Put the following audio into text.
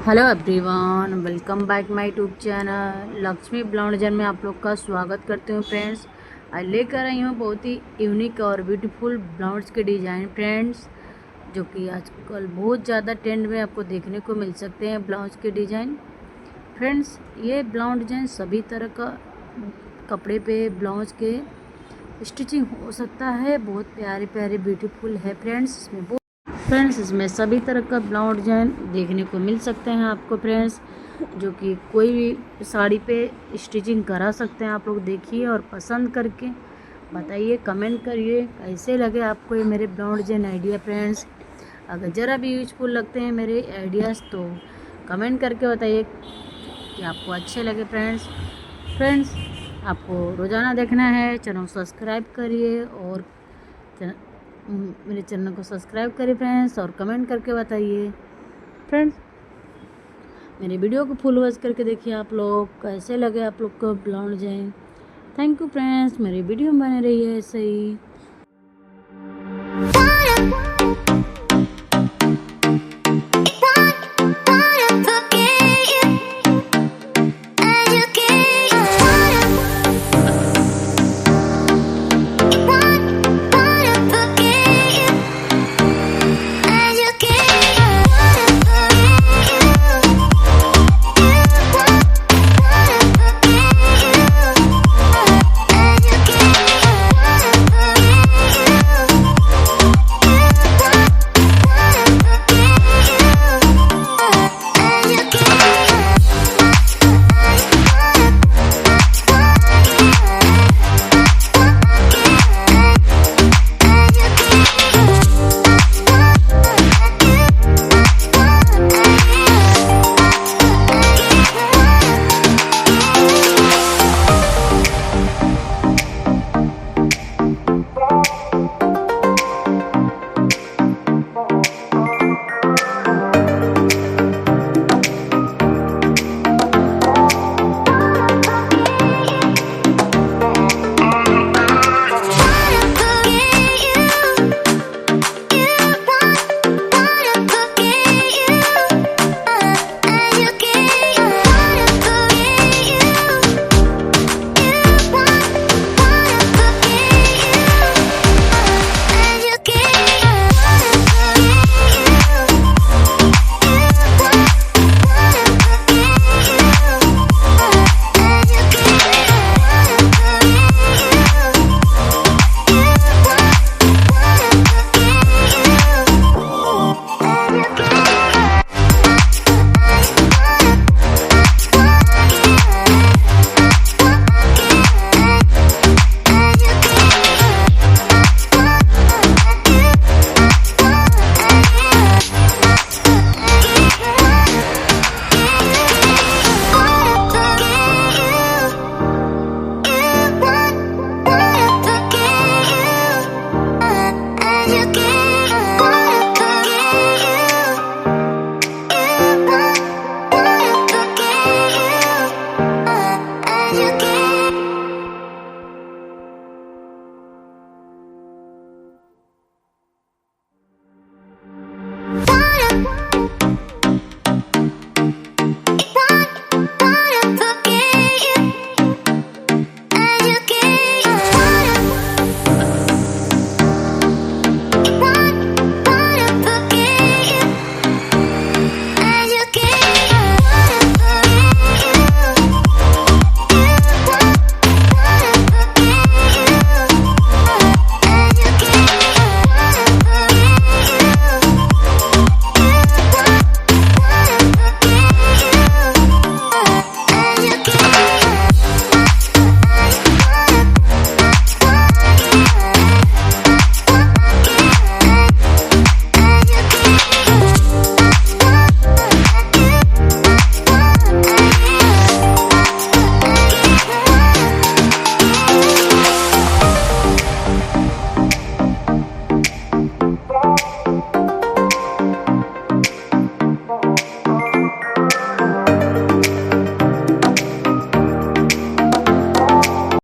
Hello everyone, welcome back my YouTube channel Lakshmi blouse design में आप लोग का स्वागत करते हूँ फ्रेंड्स। आज लेकर आई हूँ बहुत ही यूनिक और ब्यूटीफुल ब्लाउज के डिज़ाइन फ्रेंड्स, जो कि आजकल बहुत ज़्यादा ट्रेंड में आपको देखने को मिल सकते हैं ब्लाउज के डिज़ाइन। फ्रेंड्स, ये ब्लाउज डिज़ाइन सभी तरह का कपड़े पे ब्लाउज के स्टिचिंग हो सकता है। बहुत प्यारे प्यारे ब्यूटीफुल है फ्रेंड्स, इसमें सभी तरह का ब्लाउज डिजाइन देखने को मिल सकते हैं आपको फ्रेंड्स, जो कि कोई भी साड़ी पे स्टिचिंग करा सकते हैं। आप लोग देखिए और पसंद करके बताइए, कमेंट करिए कैसे लगे आपको ये मेरे ब्लाउज डिजाइन आइडिया फ्रेंड्स। अगर ज़रा भी यूजफुल लगते हैं मेरे आइडियाज़ तो कमेंट करके बताइए कि आपको अच्छे लगे फ्रेंड्स, आपको रोज़ाना देखना है चैनल सब्सक्राइब करिए और मेरे चैनल को सब्सक्राइब करिए फ्रेंड्स, और कमेंट करके बताइए फ्रेंड्स। मेरे वीडियो को फुल वॉच करके देखिए आप लोग कैसे लगे आप लोग को blouse design. Thank you friends, मेरी वीडियो में बने रहिए ऐसे ही।